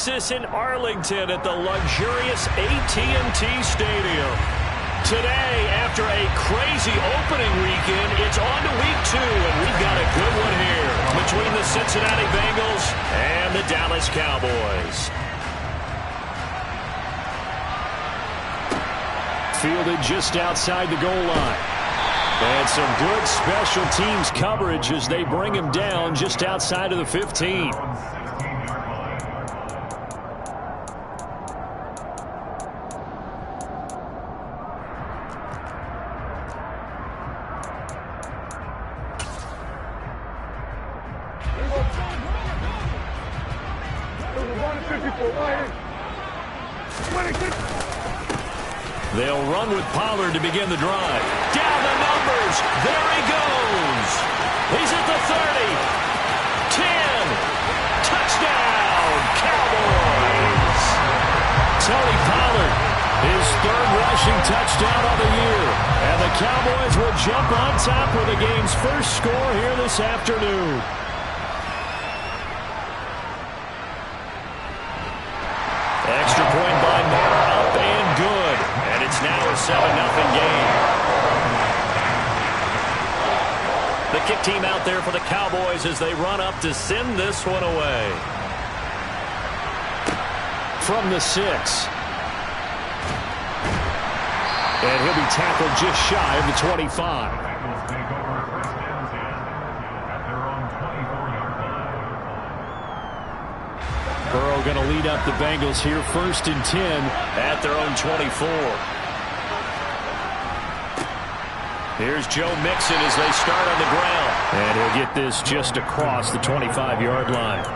Texas in Arlington at the luxurious AT&T Stadium. Today, after a crazy opening weekend, it's on to week 2, and we've got a good one here between the Cincinnati Bengals and the Dallas Cowboys. Fielded just outside the goal line. And some good special teams coverage as they bring him down just outside of the 15. They'll run with Pollard to begin the drive. Down the numbers. There he goes. He's at the 30. 10. Touchdown, Cowboys. Tony Pollard, his 3rd rushing touchdown of the year. And the Cowboys will jump on top with the game's first score here this afternoon. Extra point by Mara, up and good. And it's now a 7-0 game. The kick team out there for the Cowboys as they run up to send this one away. From the 6. And he'll be tackled just shy of the 25. Burrow going to lead up the Bengals here, 1st and 10 at their own 24. Here's Joe Mixon as they start on the ground. And he'll get this just across the 25-yard line.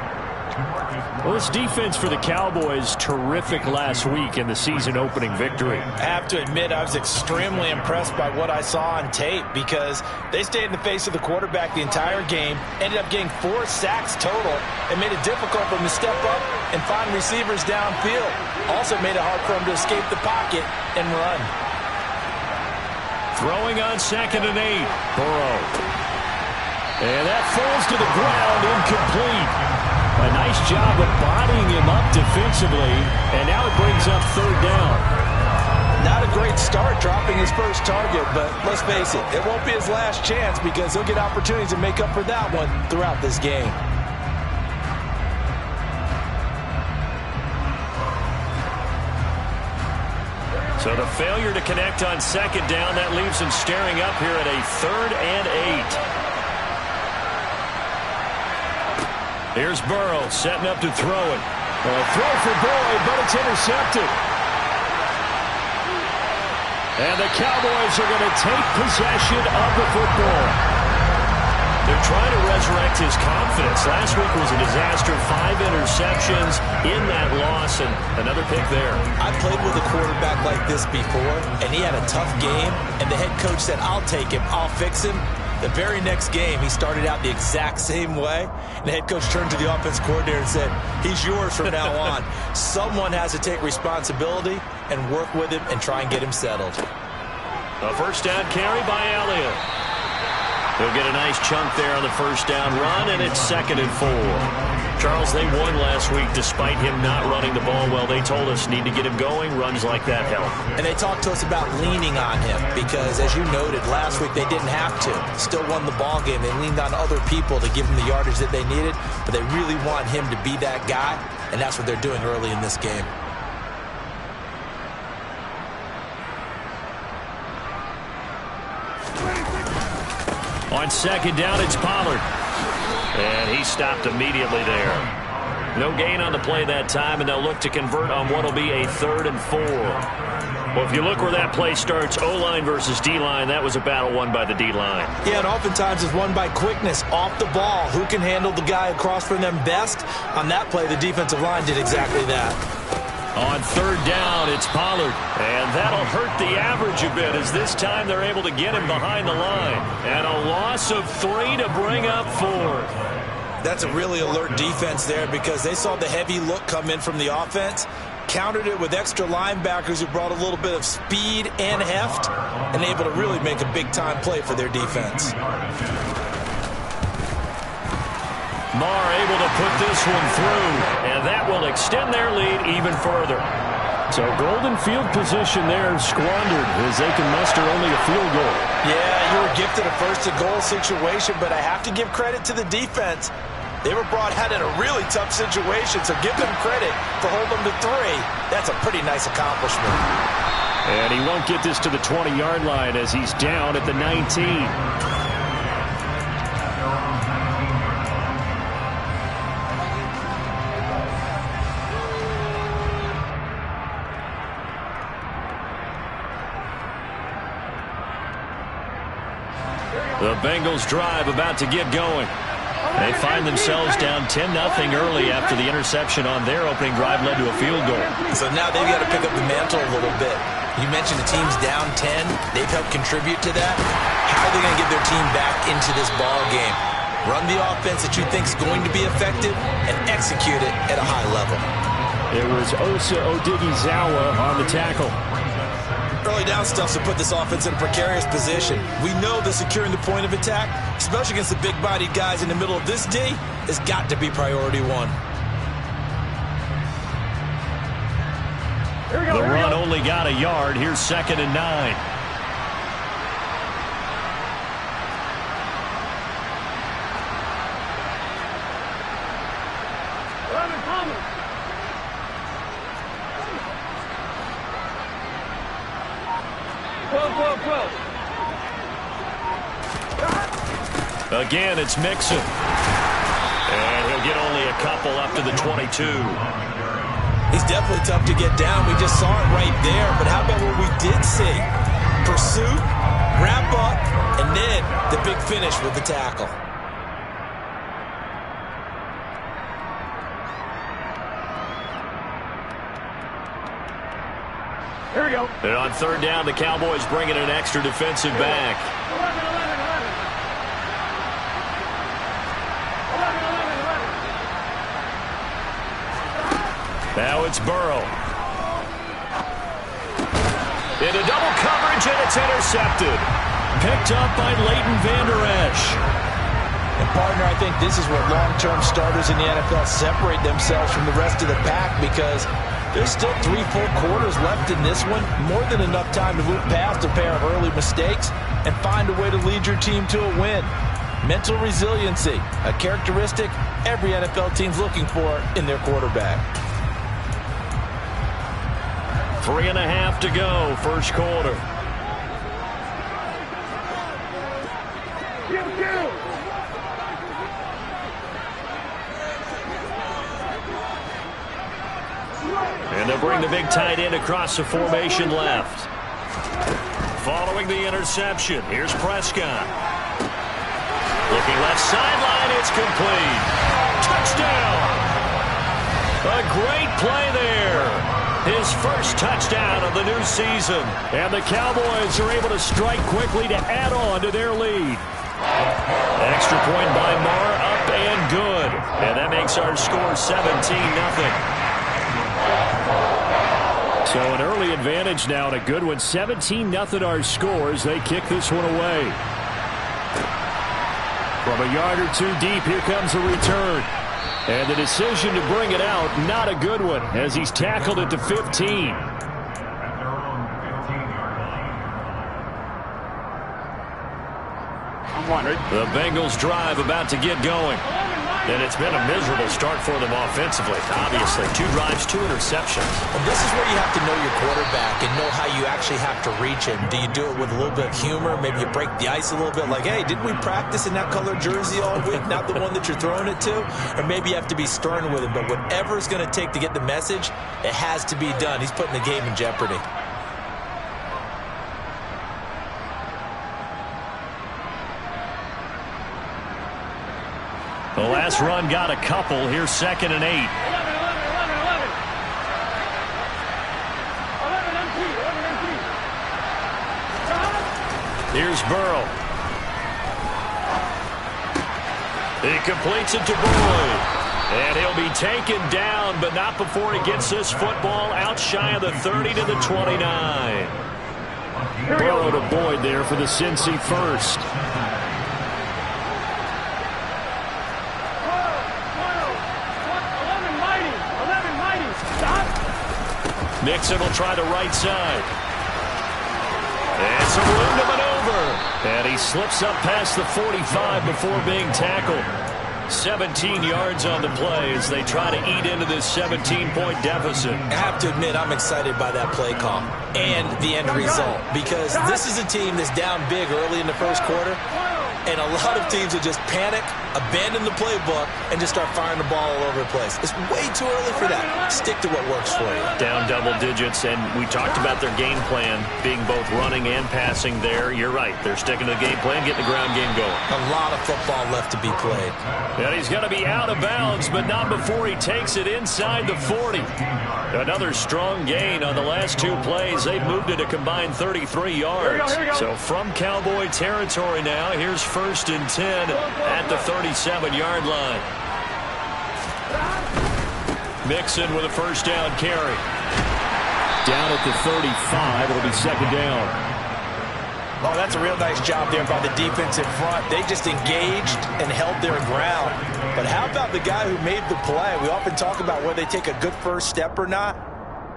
Well, this defense for the Cowboys, terrific last week in the season-opening victory. I have to admit, I was extremely impressed by what I saw on tape because they stayed in the face of the quarterback the entire game, ended up getting 4 sacks total, and made it difficult for them to step up and find receivers downfield. Also made it hard for them to escape the pocket and run. Throwing on 2nd and 8. Burrow. And that falls to the ground, incomplete. A nice job of bodying him up defensively, and now it brings up 3rd down. Not a great start dropping his first target, but let's face it, it won't be his last chance because he'll get opportunities to make up for that one throughout this game. So the failure to connect on 2nd down, that leaves him staring up here at a 3rd and 8. Here's Burrow setting up to throw it. A throw for Boyd, but it's intercepted. And the Cowboys are going to take possession of the football. They're trying to resurrect his confidence. Last week was a disaster. 5 interceptions in that loss, and another pick there. I played with a quarterback like this before, and he had a tough game, and the head coach said, I'll take him, I'll fix him. The very next game, he started out the exact same way. And the head coach turned to the offense coordinator and said, he's yours from now on. Someone has to take responsibility and work with him and try and get him settled. A 1st down carry by Elliott. He'll get a nice chunk there on the 1st down run, and it's 2nd and 4. Charles, they won last week despite him not running the ball well. They told us need to get him going. Runs like that help. And they talked to us about leaning on him because, as you noted, last week they didn't have to. Still won the ball game. They leaned on other people to give them the yardage that they needed, but they really want him to be that guy, and that's what they're doing early in this game. On 2nd down, it's Pollard. And he stopped immediately there. No gain on the play that time, and they'll look to convert on what will be a 3rd and 4. Well, if you look where that play starts, O-line versus D-line, that was a battle won by the D-line. Yeah, and oftentimes it's won by quickness off the ball. Who can handle the guy across from them best? On that play, the defensive line did exactly that. On 3rd down, it's Pollard. And that'll hurt the average a bit as this time they're able to get him behind the line. And a loss of 3 to bring up 4th. That's a really alert defense there because they saw the heavy look come in from the offense, countered it with extra linebackers who brought a little bit of speed and heft, and able to really make a big-time play for their defense. Marr able to put this one through, and that will extend their lead even further. So golden field position there squandered as they can muster only a field goal. Yeah, you were gifted a first-and-goal situation, but I have to give credit to the defense. They were brought out in a really tough situation, so give them credit for holding them to 3. That's a pretty nice accomplishment. And he won't get this to the 20-yard line as he's down at the 19. The Bengals drive about to get going. They find themselves down 10-0 early after the interception on their opening drive led to a field goal. So now they've got to pick up the mantle a little bit. You mentioned the team's down 10. They've helped contribute to that. How are they going to get their team back into this ball game? Run the offense that you think is going to be effective and execute it at a high level. It was Osa Odighizuwa on the tackle. Early down stuff to put this offense in a precarious position. We know that securing the point of attack, especially against the big-bodied guys in the middle of this D, has got to be priority 1. The run only got a yard. Here's 2nd and 9. Again, it's Mixon. And he'll get only a couple up to the 22. He's definitely tough to get down. We just saw it right there. But how about what we did see? Pursuit, wrap up, and then the big finish with the tackle. Here we go. And on 3rd down, the Cowboys bring in an extra defensive back. Now it's Burrow. Into double coverage, and it's intercepted. Picked up by Leighton Vander Esch. And, partner, I think this is where long-term starters in the NFL separate themselves from the rest of the pack because there's still 3 full quarters left in this one. More than enough time to move past a pair of early mistakes and find a way to lead your team to a win. Mental resiliency, a characteristic every NFL team's looking for in their quarterback. 3.5 to go, first quarter. And they'll bring the big tight end across the formation left. Following the interception, here's Prescott. Looking left sideline, it's complete. Touchdown! A great play there. His first touchdown of the new season. And the Cowboys are able to strike quickly to add on to their lead. Extra point by Marr, up and good. And that makes our score 17-0. So an early advantage now and a good one. 17-0 our scores. They kick this one away. From a yard or 2 deep, here comes a return. And the decision to bring it out, not a good one, as he's tackled at the 15. The Bengals drive about to get going. And it's been a miserable start for them offensively. Obviously, 2 drives, 2 interceptions. Well, this is where you have to know your quarterback and know how you actually have to reach him. Do you do it with a little bit of humor? Maybe you break the ice a little bit like, hey, didn't we practice in that color jersey all week, not the one that you're throwing it to? Or maybe you have to be stern with him. But whatever it's going to take to get the message, it has to be done. He's putting the game in jeopardy. The last run got a couple. Here's 2nd and 8. Here's Burrow. He completes it to Boyd. And he'll be taken down, but not before he gets this football out shy of the 30 to the 29. Burrow to Boyd there for the Cincy first. Mixon will try the right side. And some room to maneuver. And he slips up past the 45 before being tackled. 17 yards on the play as they try to eat into this 17-point deficit. I have to admit, I'm excited by that play call and the end result, because this is a team that's down big early in the first quarter, and a lot of teams will just panic, abandon the playbook, and just start firing the ball all over the place. It's way too early for that. Stick to what works for you. Down double digits, and we talked about their game plan being both running and passing there. You're right. They're sticking to the game plan, getting the ground game going. A lot of football left to be played. And he's going to be out of bounds, but not before he takes it inside the 40. Another strong gain on the last two plays. They've moved it a combined 33 yards. So from Cowboy territory now, here's 1st and 10 at the 37-yard line. Mixon with a first down carry. Down at the 35, it'll be 2nd down. Oh, that's a real nice job there by the defense in front. They just engaged and held their ground. But how about the guy who made the play? We often talk about whether they take a good first step or not.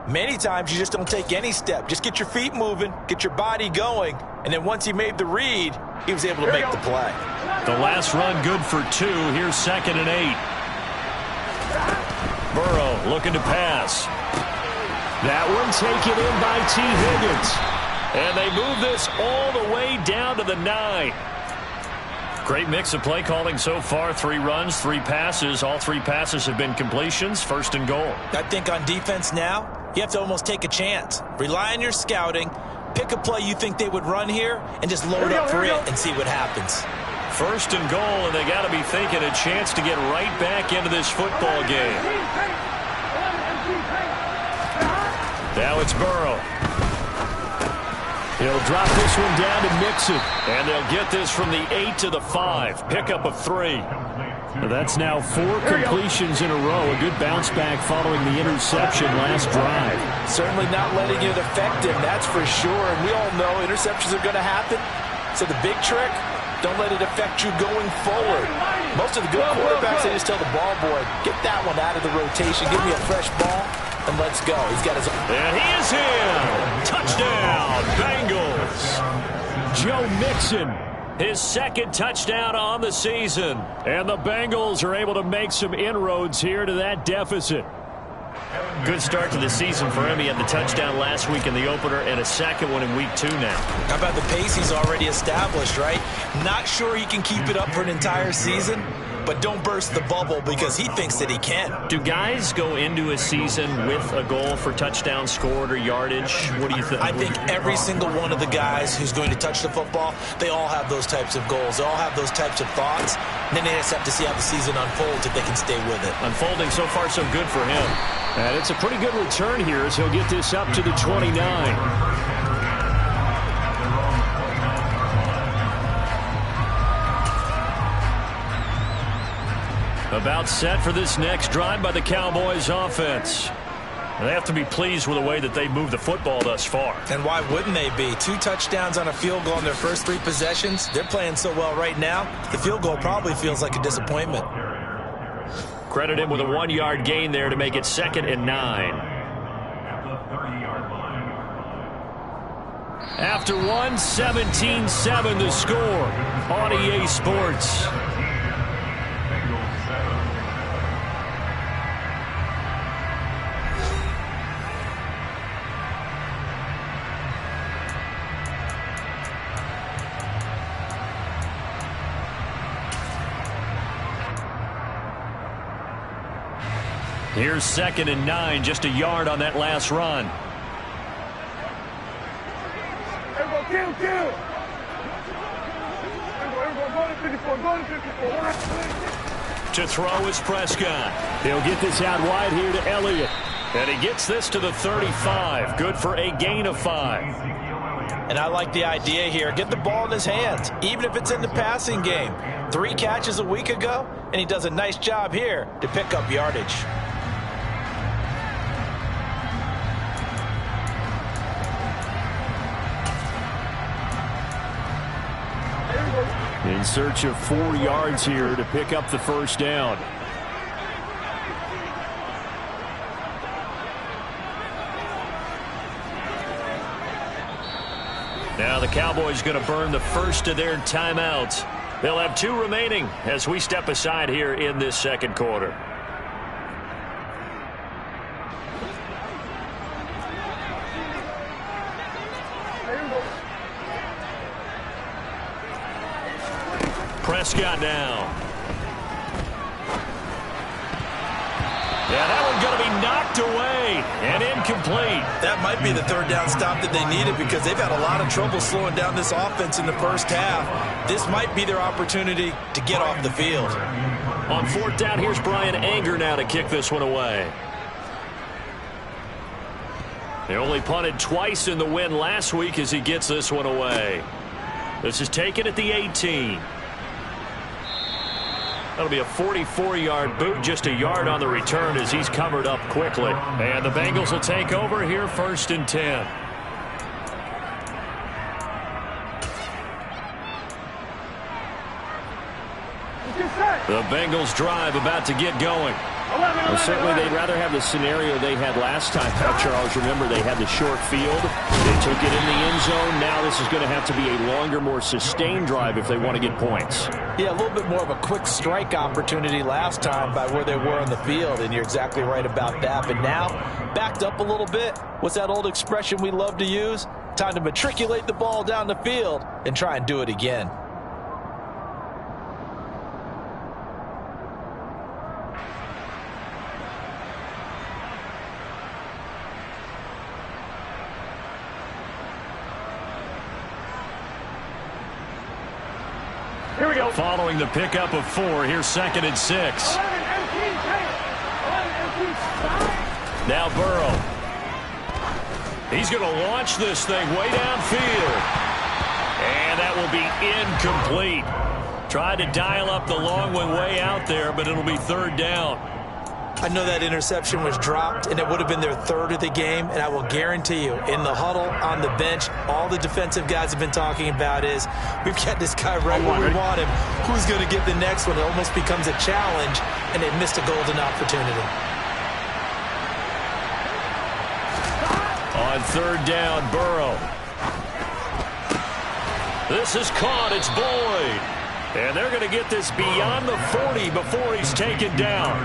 Many times you just don't take any step. Just get your feet moving, get your body going, and then once he made the read, he was able to make the play. The last run good for 2. Here's 2nd and 8. Burrow looking to pass. That one taken in by T. Higgins. And they move this all the way down to the 9. Great mix of play calling so far. 3 runs, 3 passes. All 3 passes have been completions. 1st and goal. I think on defense now, you have to almost take a chance. Rely on your scouting. Pick a play you think they would run here and just load up for it and see what happens. 1st and goal, and they got to be thinking a chance to get right back into this football game. Now it's Burrow. He'll drop this one down to Mixon, and they'll get this from the 8 to the 5. Pickup of 3. That's now 4 completions in a row. A good bounce back following the interception last drive. Certainly not letting it affect him, that's for sure. And we all know interceptions are going to happen. So the big trick, don't let it affect you going forward. Most of the good quarterbacks, they just tell the ball boy, get that one out of the rotation, give me a fresh ball, and let's go. He's got his... And he is in! Touchdown, Bengals! Joe Mixon, his 2nd touchdown on the season. And the Bengals are able to make some inroads here to that deficit. Good start to the season for him. He had the touchdown last week in the opener and a 2nd one in week 2 now. How about the pace he's already established, right? Not sure he can keep it up for an entire season, but don't burst the bubble because he thinks that he can. Do guys go into a season with a goal for touchdowns scored or yardage? What do you think? I think every single one of the guys who's going to touch the football, they all have those types of goals. They all have those types of thoughts. And then they just have to see how the season unfolds if they can stay with it. Unfolding so far so good for him. And it's a pretty good return here as he'll get this up to the 29. About set for this next drive by the Cowboys offense. They have to be pleased with the way that they moved the football thus far. And why wouldn't they be? 2 touchdowns on a field goal in their first 3 possessions. They're playing so well right now, the field goal probably feels like a disappointment. Credit him with a 1-yard gain there to make it 2nd and 9. After 1, 17-7 the score on EA Sports. Here's 2nd and 9, just a yard on that last run. To throw is Prescott. He'll get this out wide here to Elliott. And he gets this to the 35. Good for a gain of 5. And I like the idea here. Get the ball in his hands, even if it's in the passing game. 3 catches a week ago, and he does a nice job here to pick up yardage. In search of 4 yards here to pick up the first down. Now the Cowboys going to burn the first of their timeouts. They'll have 2 remaining as we step aside here in this second quarter. Prescott now. Yeah, that one's going to be knocked away and incomplete. That might be the third down stop that they needed because they've had a lot of trouble slowing down this offense in the first half. This might be their opportunity to get off the field. On 4th down, here's Brian Anger now to kick this one away. They only punted twice in the win last week as he gets this one away. This is taken at the 18. That'll be a 44-yard boot, just a yard on the return as he's covered up quickly. And the Bengals will take over here 1st and 10. The Bengals drive about to get going. Well, certainly they'd rather have the scenario they had last time. Charles, remember, they had the short field. They took it in the end zone. Now this is going to have to be a longer, more sustained drive if they want to get points. Yeah, a little bit more of a quick strike opportunity last time by where they were on the field, and you're exactly right about that. But now, backed up a little bit. What's that old expression we love to use? Time to matriculate the ball down the field and try and do it again. Here we go. Following the pickup of 4, here's 2nd and 6. Now Burrow. He's going to launch this thing way downfield. And that will be incomplete. Tried to dial up the long one way out there, but it'll be 3rd down. I know that interception was dropped, and it would have been their 3rd of the game, and I will guarantee you, in the huddle, on the bench, all the defensive guys have been talking about is, we've got this guy right where we want him. Who's going to get the next one? It almost becomes a challenge, and they missed a golden opportunity. On 3rd down, Burrow. This is caught. It's Boyd. And they're going to get this beyond the 40 before he's taken down.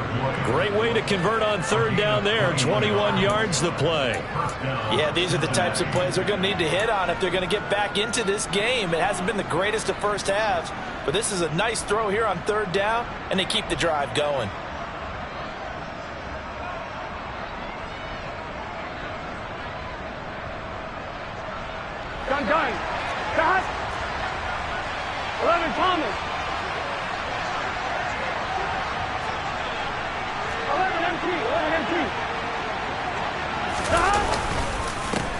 Great way to convert on 3rd down there. 21 yards the play. Yeah, these are the types of plays they're going to need to hit on if they're going to get back into this game. It hasn't been the greatest of first halves, but this is a nice throw here on 3rd down, and they keep the drive going. Done. Cut. 11 Thomas. 11 MT.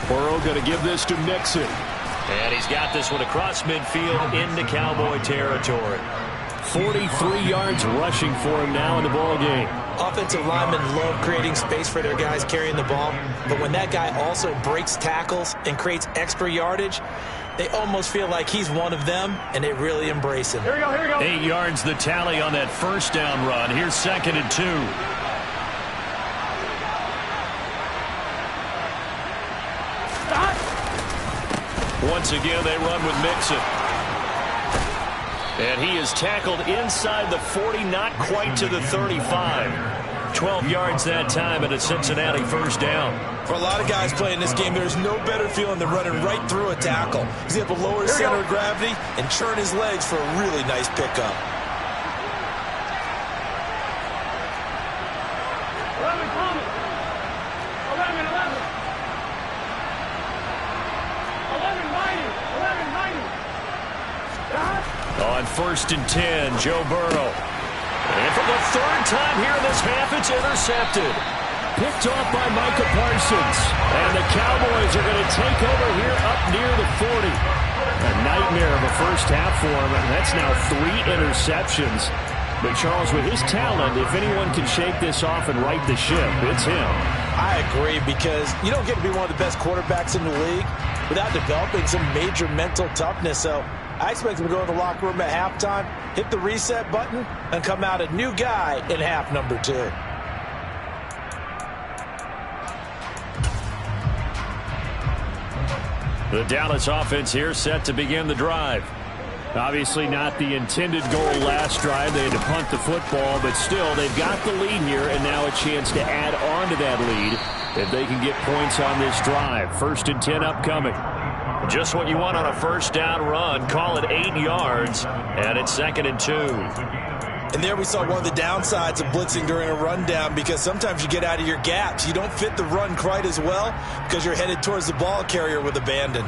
Burrow going to give this to Mixon. And he's got this one across midfield into Cowboy territory. 43 yards rushing for him now in the ball game. Offensive linemen love creating space for their guys carrying the ball, but when that guy also breaks tackles and creates extra yardage, they almost feel like he's one of them, and they really embrace him. Here we go. 8 yards the tally on that 1st down run. Here's 2nd and 2. Stop. Once again, they run with Mixon. And he is tackled inside the 40, not quite to the 35. 12 yards that time and a Cincinnati 1st down. For a lot of guys playing this game, there's no better feeling than running right through a tackle. He's able to lower his center of gravity and churn his legs for a really nice pickup. 11 Thomas. 11. 11 Mighty. On 1st and 10, Joe Burrow. And for the 3rd time here in this half, it's intercepted. Picked off by Micah Parsons. And the Cowboys are going to take over here up near the 40. A nightmare of a first half for him. And that's now 3 interceptions. But Charles, with his talent, if anyone can shake this off and right the ship, it's him. I agree, because you don't get to be one of the best quarterbacks in the league without developing some major mental toughness. So I expect him to go in the locker room at halftime, hit the reset button, and come out a new guy in half number 2. The Dallas offense here set to begin the drive. Obviously not the intended goal last drive. They had to punt the football, but still they've got the lead here and now a chance to add on to that lead if they can get points on this drive. 1st and 10 upcoming. Just what you want on a first down run. Call it 8 yards, and it's 2nd and 2. And there we saw one of the downsides of blitzing during a rundown, because sometimes you get out of your gaps. You don't fit the run quite as well because you're headed towards the ball carrier with abandon.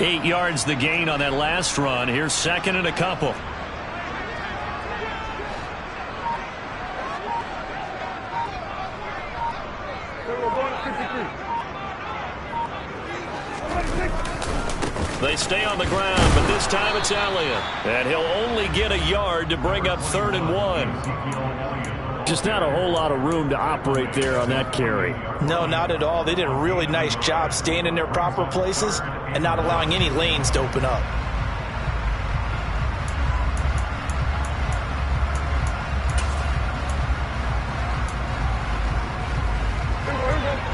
Eight yards the gain on that last run. Here's 2nd and a couple. They stay on the ground, but this time it's Elliott. And he'll only get a yard to bring up 3rd and 1. Just not a whole lot of room to operate there on that carry. No, not at all. They did a really nice job staying in their proper places and not allowing any lanes to open up.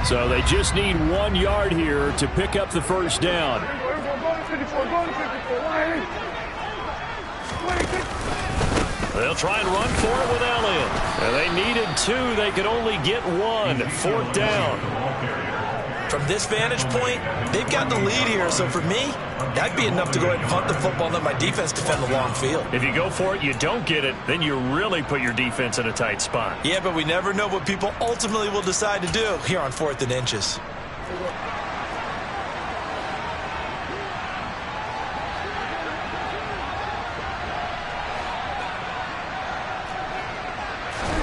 So they just need 1 yard here to pick up the first down. They'll try and run for it with Elliott. And they needed 2. They could only get 1. 4th down. From this vantage point, they've got the lead here. So for me, that'd be enough to go ahead and punt the football and let my defense defend the long field. If you go for it, you don't get it, then you really put your defense in a tight spot. Yeah, but we never know what people ultimately will decide to do here on 4th and inches.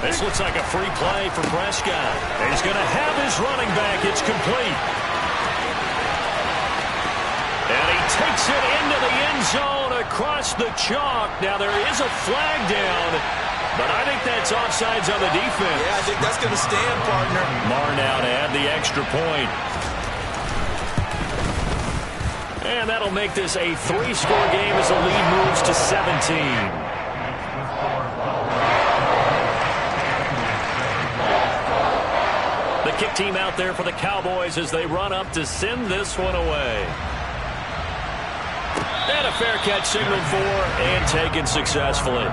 This looks like a free play for Prescott. He's going to have his running back. It's complete. And he takes it into the end zone across the chalk. Now there is a flag down, but I think that's offsides on the defense. Yeah, I think that's going to stand, partner. Marr now to add the extra point. And that'll make this a 3-score game as the lead moves to 17. The kick team out there for the Cowboys as they run up to send this one away. And a fair catch signaled for and taken successfully.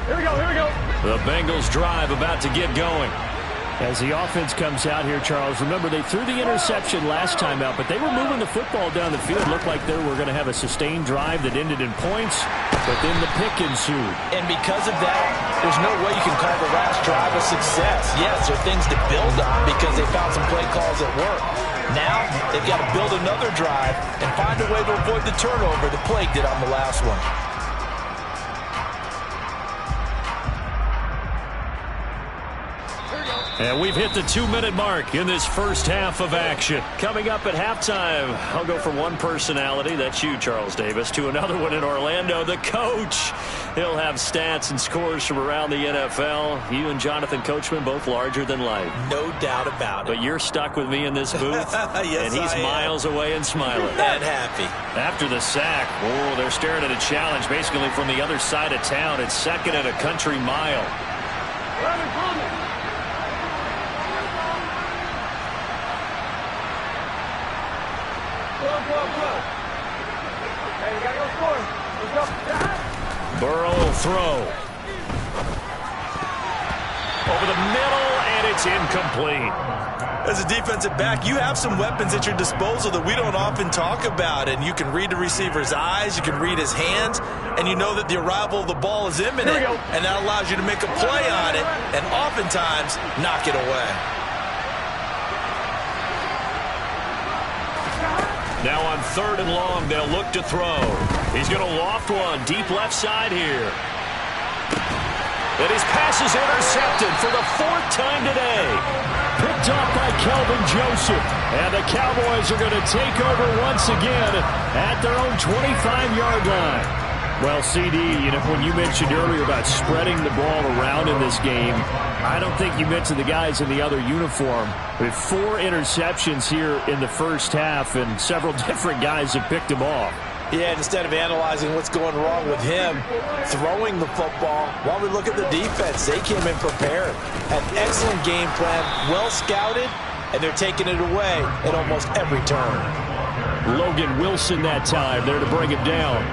Here we go. The Bengals drive about to get going. As the offense comes out here, Charles, remember they threw the interception last time out, but they were moving the football down the field. Looked like they were going to have a sustained drive that ended in points, but then the pick ensued. And because of that, there's no way you can call the last drive a success. Yes, there are things to build on because they found some play calls that work. Now they've got to build another drive and find a way to avoid the turnover the play did on the last one. And we've hit the 2-minute mark in this first half of action. Coming up at halftime, I'll go from one personality, that's you, Charles Davis, to another one in Orlando, the coach. He'll have stats and scores from around the NFL. You and Jonathan Coachman, both larger than life. No doubt about it. But you're stuck with me in this booth, yes, and he's miles away and smiling. And happy. After the sack, oh, they're staring at a challenge basically from the other side of town. It's 2nd and a country mile. Burrow will throw. Over the middle, and it's incomplete. As a defensive back, you have some weapons at your disposal that we don't often talk about. And you can read the receiver's eyes, you can read his hands, and you know that the arrival of the ball is imminent. And that allows you to make a play on it and oftentimes knock it away. Now on 3rd and long, they'll look to throw. He's going to loft one deep left side here. And his pass is intercepted for the 4th time today. Picked off by Kelvin Joseph. And the Cowboys are going to take over once again at their own 25-yard line. Well, CD, when you mentioned earlier about spreading the ball around in this game, I don't think you mentioned the guys in the other uniform. With 4 interceptions here in the first half, and several different guys have picked them off. Yeah, instead of analyzing what's going wrong with him throwing the football, while we look at the defense, they came in prepared. Had an excellent game plan, well scouted, and they're taking it away at almost every turn. Logan Wilson that time there to bring him down.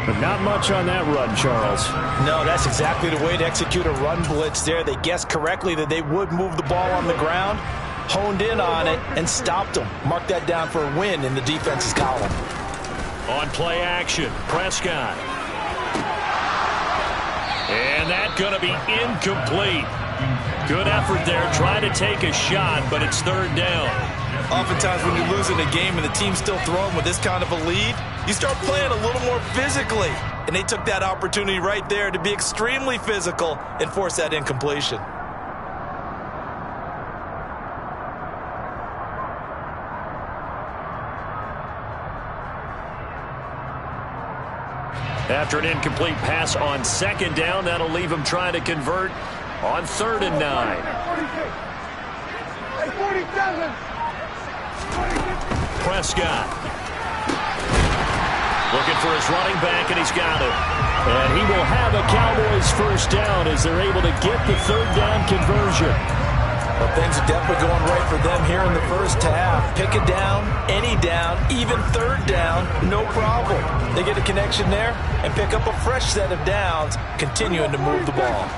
But not much on that run, Charles. No, that's exactly the way to execute a run blitz there. They guessed correctly that they would move the ball on the ground, honed in on it, and stopped them. Mark that down for a win in the defense's column. On play action, Prescott. And that's going to be incomplete. Good effort there, trying to take a shot, but it's 3rd down. Oftentimes when you're losing a game and the team's still throwing with this kind of a lead, you start playing a little more physically. And they took that opportunity right there to be extremely physical and force that incompletion. After an incomplete pass on 2nd down, that'll leave him trying to convert on 3rd and 9. Prescott. Looking for his running back, and he's got it. And he will have a Cowboys first down as they're able to get the 3rd down conversion. Well, things are definitely going right for them here in the first half. Pick a down, any down, even 3rd down, no problem. They get a connection there and pick up a fresh set of downs, continuing to move the ball.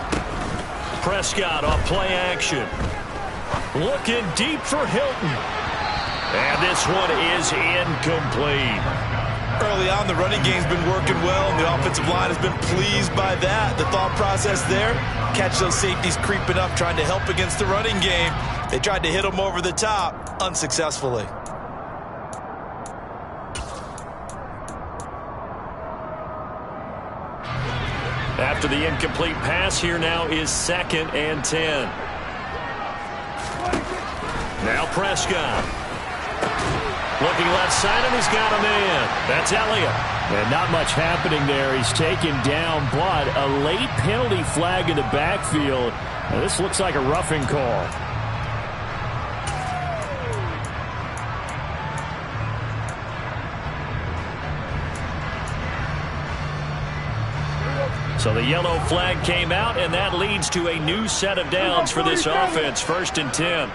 Prescott on play action. Looking deep for Hilton. And this one is incomplete. Early on, the running game's been working well, and the offensive line has been pleased by that. The thought process there, catch those safeties creeping up, trying to help against the running game. They tried to hit them over the top, unsuccessfully. After the incomplete pass, here now is 2nd and 10. Now Prescott. Looking left side, and he's got a man. That's Elliott. And not much happening there. He's taken down, but a late penalty flag in the backfield. Now, this looks like a roughing call. So the yellow flag came out, and that leads to a new set of downs for this offense. 1st and 10.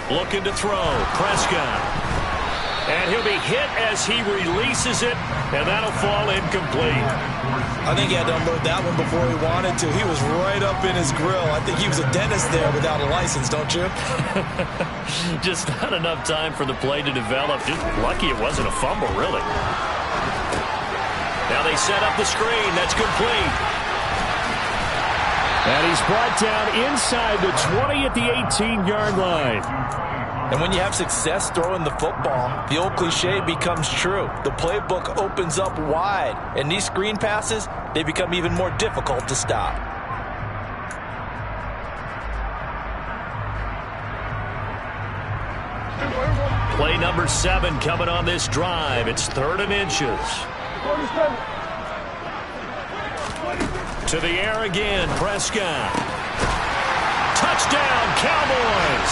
Looking to throw. Prescott. And he'll be hit as he releases it, and that'll fall incomplete. I think he had to unload that one before he wanted to. He was right up in his grill. I think he was a dentist there without a license, don't you? Just not enough time for the play to develop. Just lucky it wasn't a fumble, really. Now they set up the screen. That's complete. And he's brought down inside the 20 at the 18-yard line. And when you have success throwing the football, the old cliche becomes true. The playbook opens up wide, and these screen passes, they become even more difficult to stop. Play number 7 coming on this drive. It's 3rd and inches. To the air again, Prescott. Touchdown, Cowboys!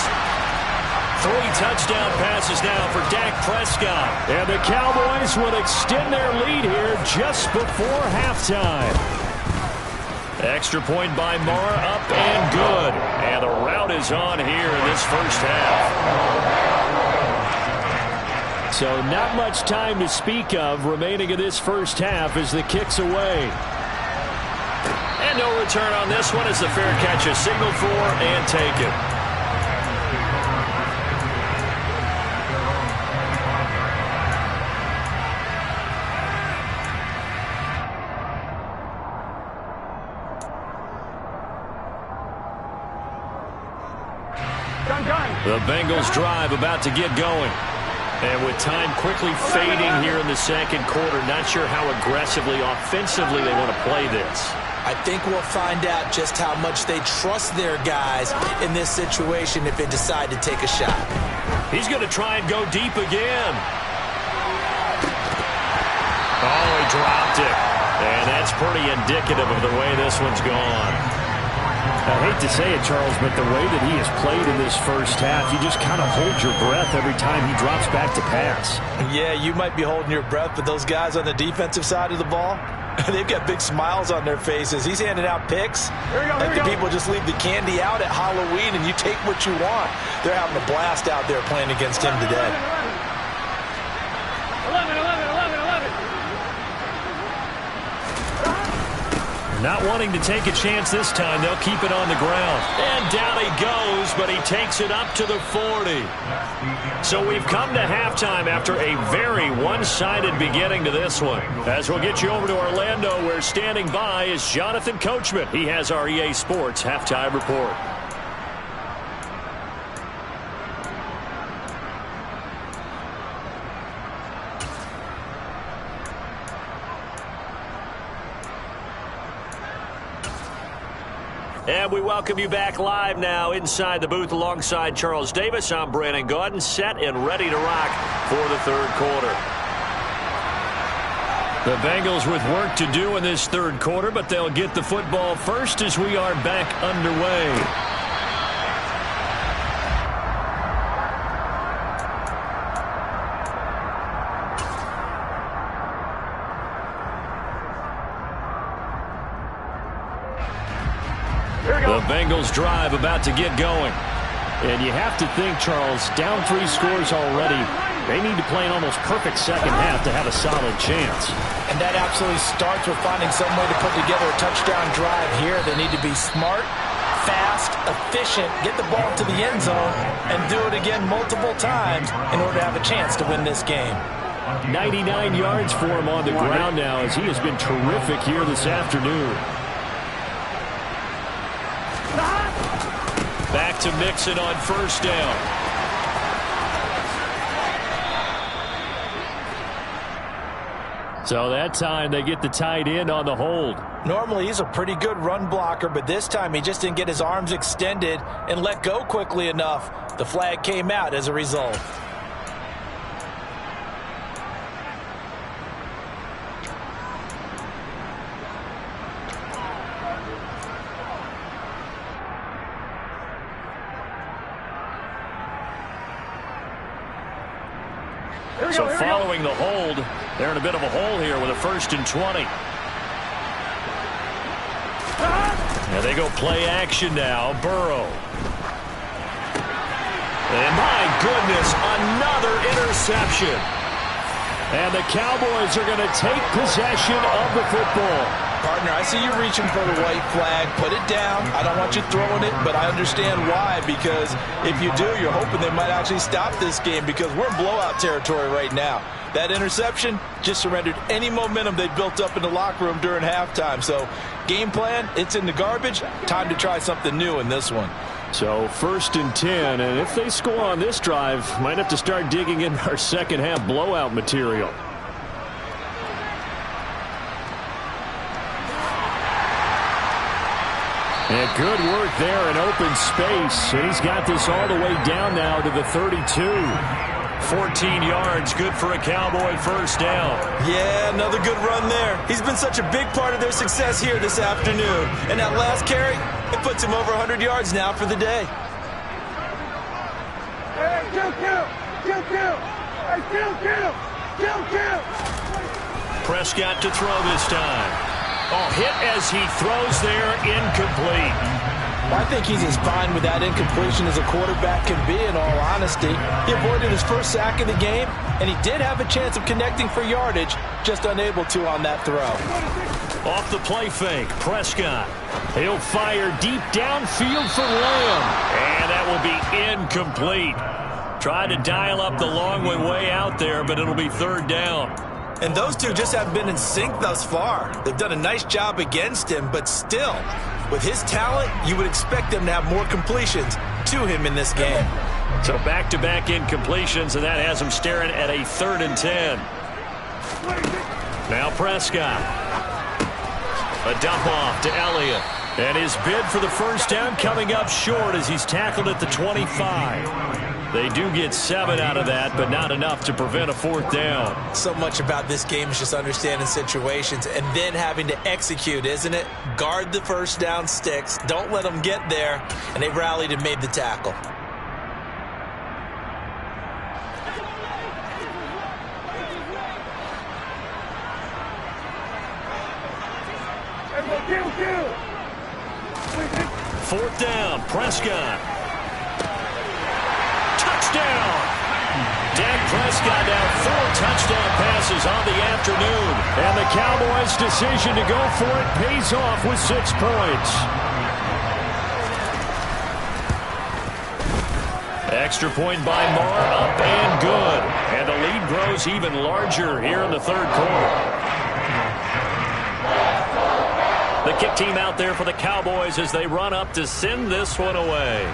3 touchdown passes now for Dak Prescott. And the Cowboys will extend their lead here just before halftime. Extra point by Mara, up and good. And the rout is on here in this first half. So not much time to speak of remaining in this first half as the kick's away. And no return on this one as the fair catch is signaled for and taken. The Bengals drive about to get going. And with time quickly fading here in the second quarter, not sure how aggressively, offensively they want to play this. I think we'll find out just how much they trust their guys in this situation if they decide to take a shot. He's going to try and go deep again. Oh, he dropped it. And that's pretty indicative of the way this one's gone. I hate to say it, Charles, but the way that he has played in this first half, you just kind of hold your breath every time he drops back to pass. Yeah, you might be holding your breath, but those guys on the defensive side of the ball, they've got big smiles on their faces. He's handing out picks. Like the people just leave the candy out at Halloween and you take what you want. They're having a blast out there playing against him today. 11. Not wanting to take a chance this time, they'll keep it on the ground. And down he goes, but he takes it up to the 40. So we've come to halftime after a very one-sided beginning to this one. As we'll get you over to Orlando, where standing by is Jonathan Coachman. He has our EA Sports halftime report. And we welcome you back live now inside the booth alongside Charles Davis. I'm Brandon Gaudin, set and ready to rock for the third quarter. The Bengals with work to do in this third quarter, but they'll get the football first as we are back underway. The Bengals drive about to get going. And you have to think, Charles, down 3 scores already. They need to play an almost perfect second half to have a solid chance. And that absolutely starts with finding some way to put together a touchdown drive here. They need to be smart, fast, efficient, get the ball to the end zone, and do it again multiple times in order to have a chance to win this game. 99 yards for him on the ground now as he has been terrific here this afternoon. Back to Mixon on first down. So that time they get the tight end on the hold. Normally he's a pretty good run blocker, but this time he just didn't get his arms extended and let go quickly enough. The flag came out as a result. So following the hold, they're in a bit of a hole here with a 1st and 20. And they go play action now. Burrow. And my goodness, another interception. And the Cowboys are going to take possession of the football. Partner, I see you reaching for the white flag. Put it down. I don't want you throwing it, but I understand why. Because if you do, you're hoping they might actually stop this game because we're in blowout territory right now. That interception just surrendered any momentum they built up in the locker room during halftime. So game plan, it's in the garbage. Time to try something new in this one. So 1st and 10, and if they score on this drive, might have to start digging in our second half blowout material. And good work there in open space. And he's got this all the way down now to the 32. 14 yards, good for a Cowboy first down. Yeah, another good run there. He's been such a big part of their success here this afternoon. And that last carry, it puts him over 100 yards now for the day. Hey, kill. Prescott to throw this time. Oh, hit as he throws there, incomplete. Well, I think he's as fine with that incompletion as a quarterback can be, in all honesty. He avoided his first sack of the game, and he did have a chance of connecting for yardage, just unable to on that throw. Off the play fake, Prescott. He'll fire deep downfield for Lamb. And that will be incomplete. Tried to dial up the long way out there, but it'll be 3rd down. And those two just haven't been in sync thus far. They've done a nice job against him, but still, with his talent, you would expect them to have more completions to him in this game. So back-to-back incompletions, and that has him staring at a 3rd and 10. Now Prescott. A dump off to Elliott. And his bid for the first down coming up short as he's tackled at the 25. They do get 7 out of that, but not enough to prevent a 4th down. So much about this game is just understanding situations and then having to execute, isn't it? Guard the first down sticks. Don't let them get there. And they rallied and made the tackle. Fourth down, Prescott. Touchdown! Dak Prescott now 4 touchdown passes on the afternoon. And the Cowboys' decision to go for it pays off with 6 points. Extra point by Marr, up and good. And the lead grows even larger here in the 3rd quarter. The kick team out there for the Cowboys as they run up to send this one away.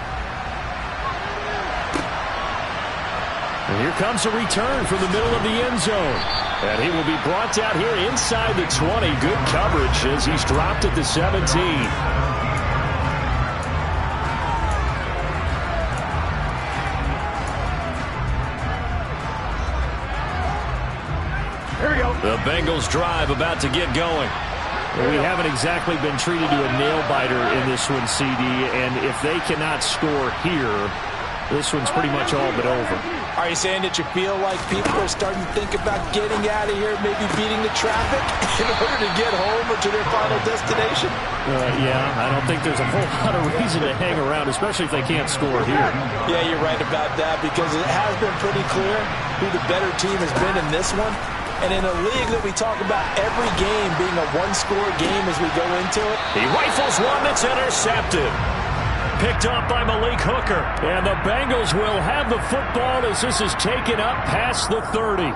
And here comes a return from the middle of the end zone. And he will be brought down here inside the 20. Good coverage as he's dropped at the 17. Here we go. The Bengals drive about to get going. We haven't exactly been treated to a nail-biter in this one, CD, and if they cannot score here, this one's pretty much all but over. Are you saying that you feel like people are starting to think about getting out of here, maybe beating the traffic in order to get home or to their final destination? Yeah, I don't think there's a whole lot of reason to hang around, especially if they can't score here. Yeah, you're right about that because it has been pretty clear who the better team has been in this one. And in a league that we talk about every game being a one-score game as we go into it. He rifles one that's intercepted. Picked up by Malik Hooker. And the Bengals will have the football as this is taken up past the 30.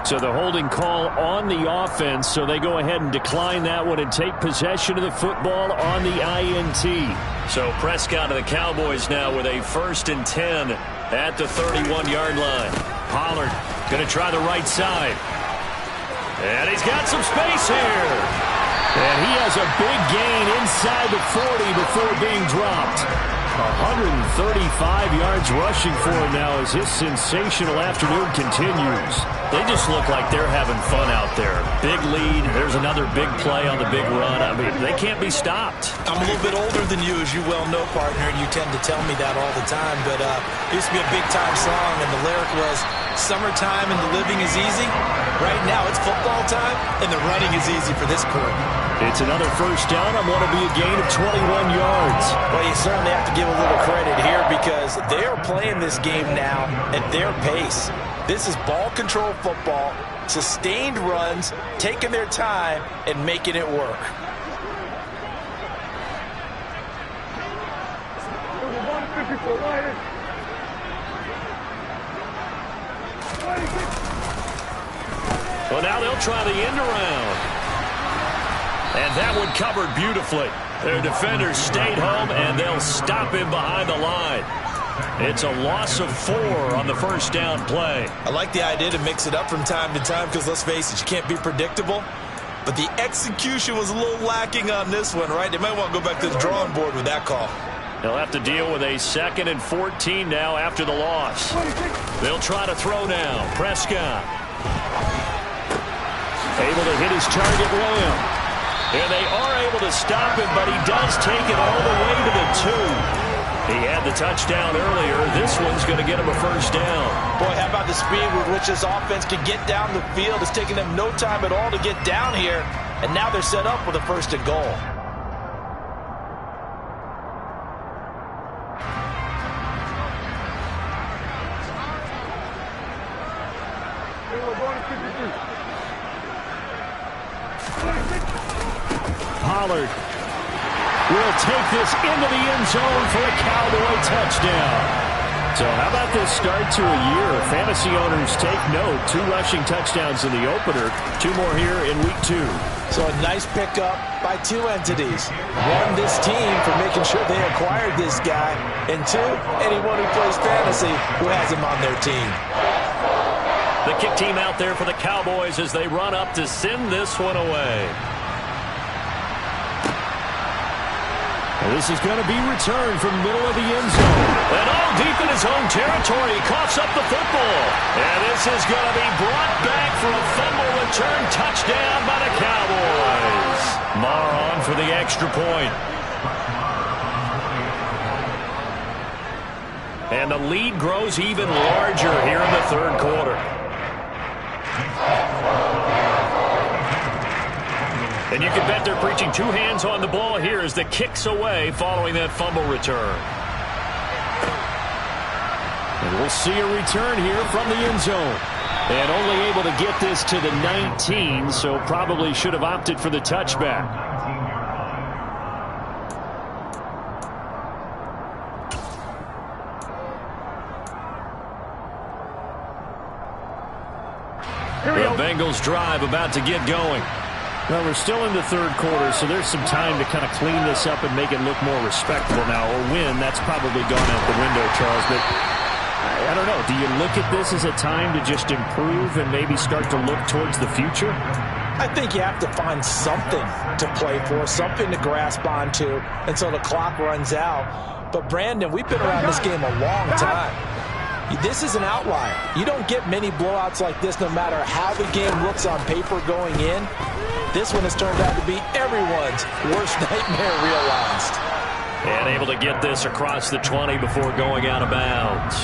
So the holding call on the offense, so they go ahead and decline that one and take possession of the football on the INT. So Prescott and the Cowboys now with a 1st and 10 at the 31-yard line. Pollard going to try the right side. And he's got some space here. And he has a big gain inside the 40 before being dropped. 135 yards rushing for him now as his sensational afternoon continues. They just look like they're having fun out there. Big lead. There's another big play on the big run. I mean, they can't be stopped. I'm a little bit older than you, as you well know, partner, and you tend to tell me that all the time. But it used to be a big-time song, and the lyric was, summertime and the living is easy. Right now, it's football time, and the running is easy for this crew. It's another first down on what will be a gain of 21 yards. Well, you certainly have to give a little credit here because they are playing this game now at their pace. This is ball control football, sustained runs, taking their time, and making it work. Well, now they'll try the end around. And that one covered beautifully. Their defenders stayed home, and they'll stop him behind the line. It's a loss of 4 on the first down play. I like the idea to mix it up from time to time because, let's face it, you can't be predictable. But the execution was a little lacking on this one, right? They might want to go back to the drawing board with that call. They'll have to deal with a 2nd and 14 now after the loss. They'll try to throw now. Prescott. Able to hit his target, Lamb. And they are able to stop him, but he does take it all the way to the 2. He had the touchdown earlier. This one's going to get him a first down. Boy, how about the speed with which this offense can get down the field? It's taking them no time at all to get down here. And now they're set up with a 1st and goal. Pollard will take this into the end zone for a Cowboy touchdown. So how about this start to a year? Fantasy owners take note. 2 rushing touchdowns in the opener. 2 more here in week 2. So a nice pickup by 2 entities. 1, this team for making sure they acquired this guy. And 2, anyone who plays fantasy who has him on their team. The kick team out there for the Cowboys as they run up to send this one away. This is going to be returned from the middle of the end zone. And all deep in his own territory, he coughs up the football. And this is going to be brought back for a fumble return touchdown by the Cowboys. Maher on for the extra point. And the lead grows even larger here in the third quarter. And you can bet they're preaching 2 hands on the ball here as the kick's away following that fumble return. And we'll see a return here from the end zone. And only able to get this to the 19, so probably should have opted for the touchback. The Bengals drive about to get going. Well, we're still in the third quarter, so there's some time to kind of clean this up and make it look more respectable now. Or win, that's probably gone out the window, Charles. But I don't know. Do you look at this as a time to just improve and maybe start to look towards the future? I think you have to find something to play for, something to grasp onto until the clock runs out. But, Brandon, we've been around this game a long time. This is an outlier. You don't get many blowouts like this no matter how the game looks on paper going in. This one has turned out to be everyone's worst nightmare realized. And able to get this across the 20 before going out of bounds.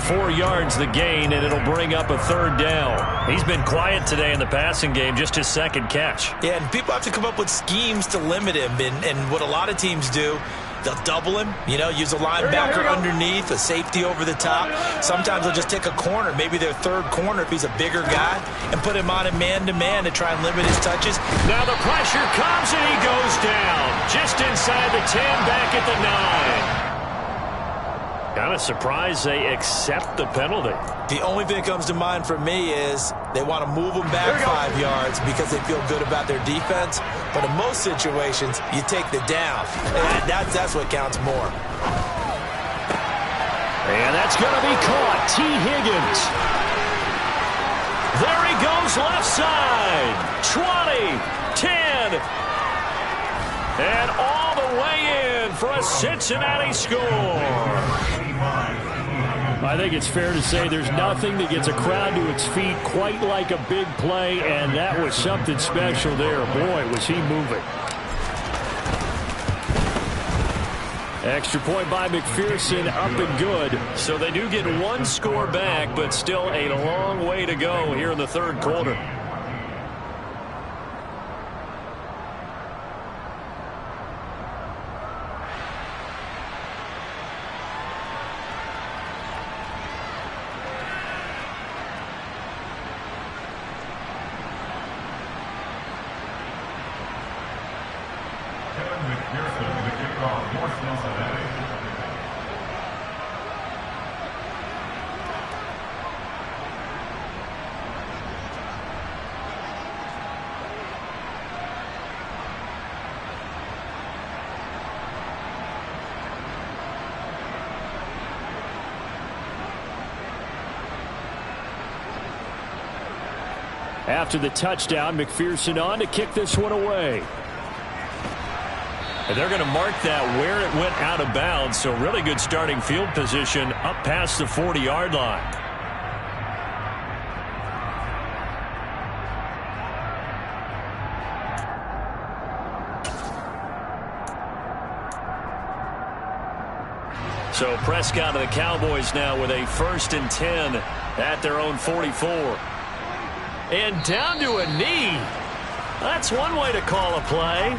4 yards the gain, and it'll bring up a third down. He's been quiet today in the passing game, just his second catch. Yeah, and people have to come up with schemes to limit him, and what a lot of teams do, they'll double him, use a linebacker underneath, a safety over the top. Sometimes they'll just take a corner, maybe their third corner if he's a bigger guy, and put him on a man-to-man to try and limit his touches. Now the pressure comes, and he goes down. Just inside the 10, back at the 9. Kind of surprised they accept the penalty. The only thing that comes to mind for me is they want to move them back 5 yards because they feel good about their defense. But in most situations, you take the down. And that's what counts more. And that's going to be caught. T. Higgins. There he goes left side. 20, 10. And all the way in for a Cincinnati score. I think it's fair to say there's nothing that gets a crowd to its feet quite like a big play, and that was something special there. Boy, was he moving. Extra point by McPherson, up and good. So they do get 1 score back, but still a long way to go here in the third quarter. After the touchdown, McPherson on to kick this one away. And they're going to mark that where it went out of bounds, so really good starting field position up past the 40-yard line. So Prescott of the Cowboys now with a 1st and 10 at their own 44. And down to a knee. That's one way to call a play.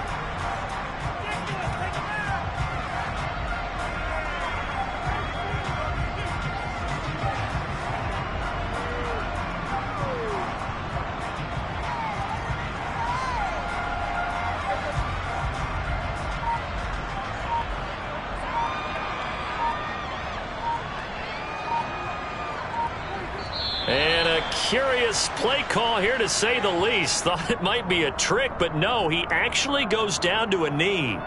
curious play call here, to say the least. Thought it might be a trick, but no, he actually goes down to a knee.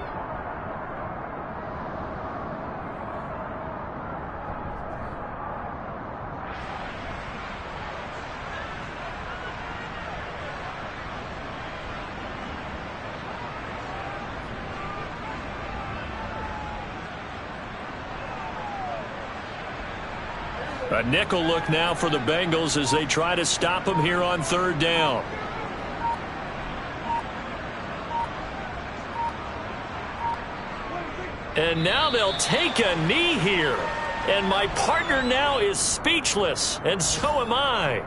A nickel look now for the Bengals as they try to stop him here on third down. And now they'll take a knee here. And my partner now is speechless, and so am I.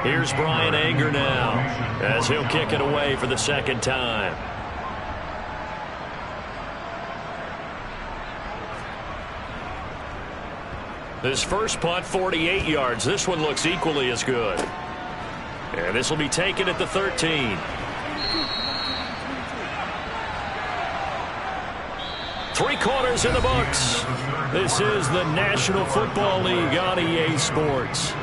Here's Brian Anger now as he'll kick it away for the second time. This first punt, 48 yards. This one looks equally as good. And this will be taken at the 13. Three quarters in the books. This is the National Football League on EA Sports.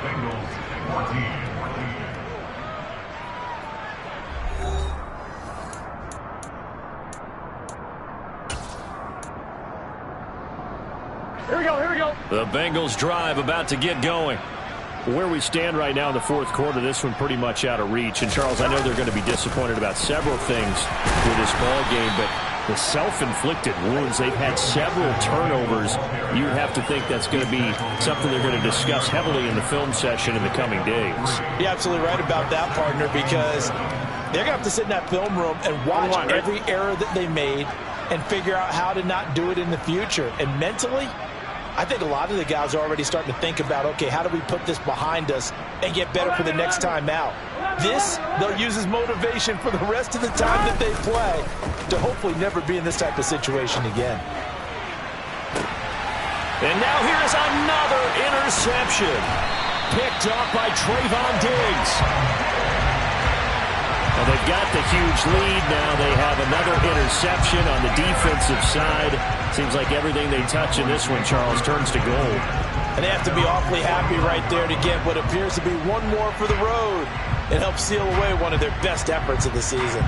The Bengals drive about to get going. Where we stand right now in the fourth quarter, this one pretty much out of reach. And, Charles, I know they're going to be disappointed about several things with this ball game, but the self-inflicted wounds, they've had several turnovers. You have to think that's going to be something they're going to discuss heavily in the film session in the coming days. You're absolutely right about that, partner, because they're going to have to sit in that film room and watch every error that they made and figure out how to not do it in the future. And mentally, I think a lot of the guys are already starting to think about, okay, how do we put this behind us and get better for the next time out? This, they'll use as motivation for the rest of the time that they play to hopefully never be in this type of situation again. And now here's another interception. Picked off by Trayvon Diggs. Well, they've got the huge lead now. They have another interception on the defensive side. Seems like everything they touch in this one, Charles, turns to gold. And they have to be awfully happy right there to get what appears to be one more for the road. It helps seal away one of their best efforts of the season.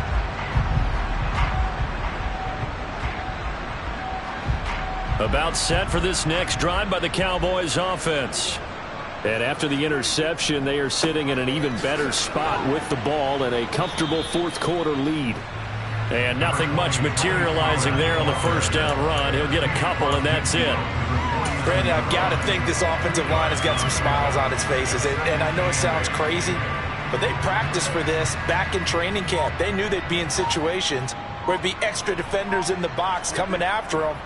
About set for this next drive by the Cowboys offense. And after the interception, they are sitting in an even better spot with the ball and a comfortable fourth quarter lead. And nothing much materializing there on the first down run. He'll get a couple, and that's it. Brandon, I've got to think this offensive line has got some smiles on its faces. And I know it sounds crazy, but they practiced for this back in training camp. They knew they'd be in situations where it'd be extra defenders in the box coming after them,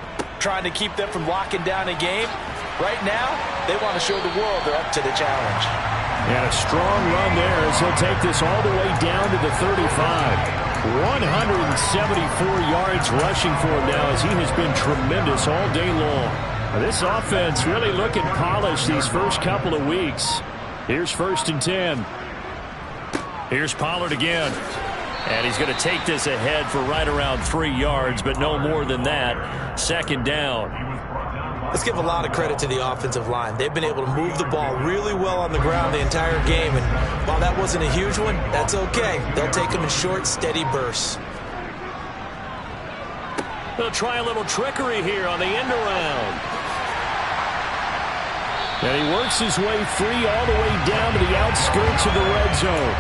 trying to keep them from locking down a game. Right now, they want to show the world they're up to the challenge. And a strong run there as he'll take this all the way down to the 35. 174 yards rushing for him now as he has been tremendous all day long. Now, this offense really looking polished these first couple of weeks. Here's 1st and 10. Here's Pollard again. And he's going to take this ahead for right around 3 yards, but no more than that. Second down. Let's give a lot of credit to the offensive line. They've been able to move the ball really well on the ground the entire game. And while that wasn't a huge one, that's okay. They'll take them in short, steady bursts. They'll try a little trickery here on the end around. And he works his way free all the way down to the outskirts of the red zone.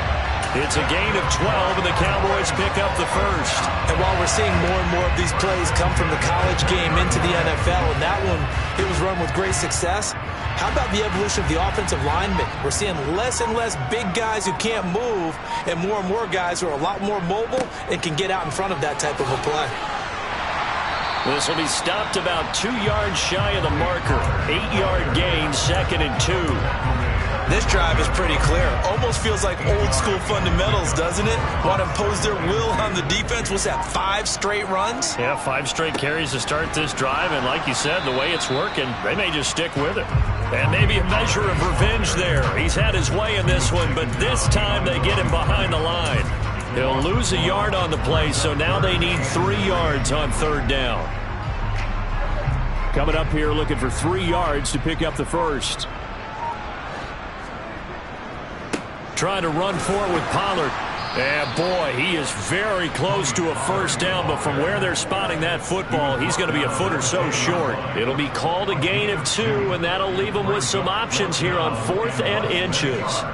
It's a gain of 12, and the Cowboys pick up the first. And while we're seeing more and more of these plays come from the college game into the NFL, and that one, it was run with great success, how about the evolution of the offensive linemen? We're seeing less and less big guys who can't move, and more guys who are a lot more mobile and can get out in front of that type of a play. This will be stopped about 2 yards shy of the marker. 8-yard gain, 2nd and 2. This drive is pretty clear. Almost feels like old school fundamentals, doesn't it? Want to impose their will on the defense. What's that, 5 straight runs? Yeah, 5 straight carries to start this drive, and like you said, the way it's working, they may just stick with it. And maybe a measure of revenge there. He's had his way in this one, but this time they get him behind the line. He'll lose a yard on the play, so now they need 3 yards on 3rd down. Coming up here looking for 3 yards to pick up the first. Trying to run for it with Pollard. And boy, he is very close to a first down, but from where they're spotting that football, he's going to be a foot or so short. It'll be called a gain of 2, and that'll leave them with some options here on 4th and inches.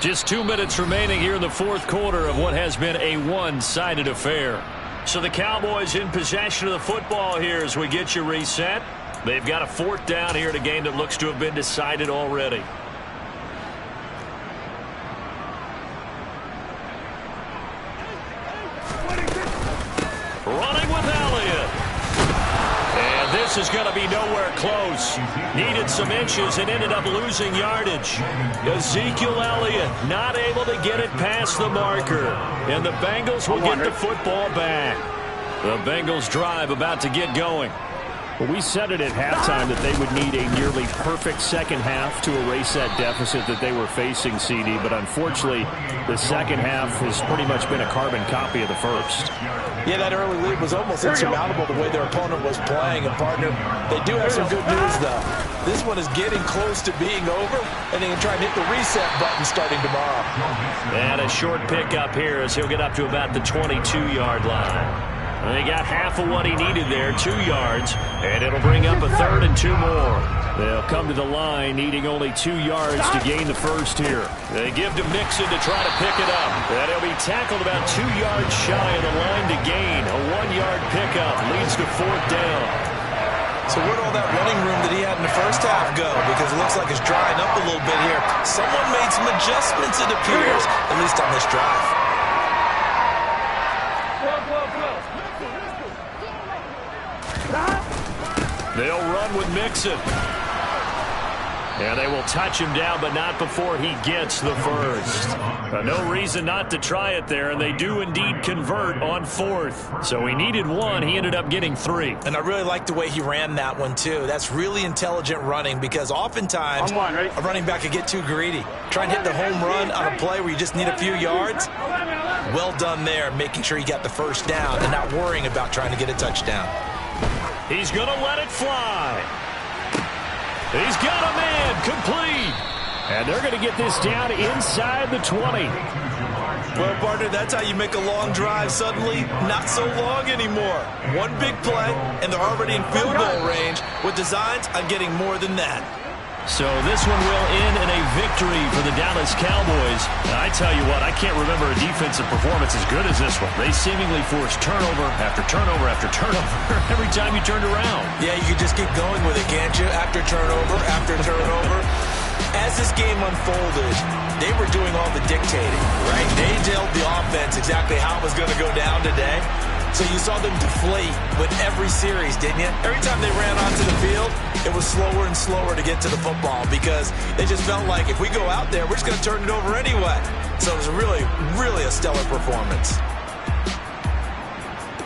Just 2 minutes remaining here in the 4th quarter of what has been a one-sided affair. So the Cowboys in possession of the football here as we get you reset. They've got a 4th down here in a game that looks to have been decided already. Running with Elliott. And this is going to be nowhere close. Needed some inches and ended up losing yardage. Ezekiel Elliott not able to get it past the marker. And the Bengals will get the football back. The Bengals drive about to get going. Well, we said it at halftime that they would need a nearly perfect second half to erase that deficit that they were facing, CD. But unfortunately, the second half has pretty much been a carbon copy of the first. Yeah, that early lead was almost insurmountable the way their opponent was playing. And, partner, they do have some good news, though. This one is getting close to being over, and they can try and hit the reset button starting tomorrow. And a short pickup here as he'll get up to about the 22-yard line. They got half of what he needed there, 2 yards, and it'll bring up a 3rd and 2 more. They'll come to the line needing only 2 yards to gain the first here. They give to Mixon to try to pick it up. And he'll be tackled about 2 yards shy of the line to gain. A 1-yard pickup leads to 4th down. So where'd all that running room that he had in the first half go? Because it looks like it's drying up a little bit here. Someone made some adjustments, it appears, at least on this drive. They'll run with Mixon. And they will touch him down, but not before he gets the first. No reason not to try it there, and they do indeed convert on 4th. So he needed 1. He ended up getting 3. And I really like the way he ran that one, too. That's really intelligent running because oftentimes a running back could get too greedy. Try and hit the home run on a play where you just need a few yards. Well done there, making sure he got the first down and not worrying about trying to get a touchdown. He's going to let it fly. He's got a man complete. And they're going to get this down inside the 20. Well, partner, that's how you make a long drive suddenly not so long anymore. One big play, and they're already in field goal range with designs on getting more than that. So this one will end in a victory for the Dallas Cowboys. And I tell you what, I can't remember a defensive performance as good as this one. They seemingly forced turnover after turnover after turnover every time you turned around. Yeah, you could just keep going with it, can't you? After turnover after turnover. As this game unfolded, they were doing all the dictating, right? They told the offense exactly how it was going to go down today. So you saw them deflate with every series, didn't you? Every time they ran onto the field, it was slower and slower to get to the football because they just felt like if we go out there, we're just going to turn it over anyway. So it was really, really a stellar performance.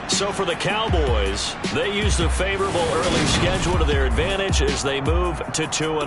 So for the Cowboys, they use the favorable early schedule to their advantage as they move to 2-0.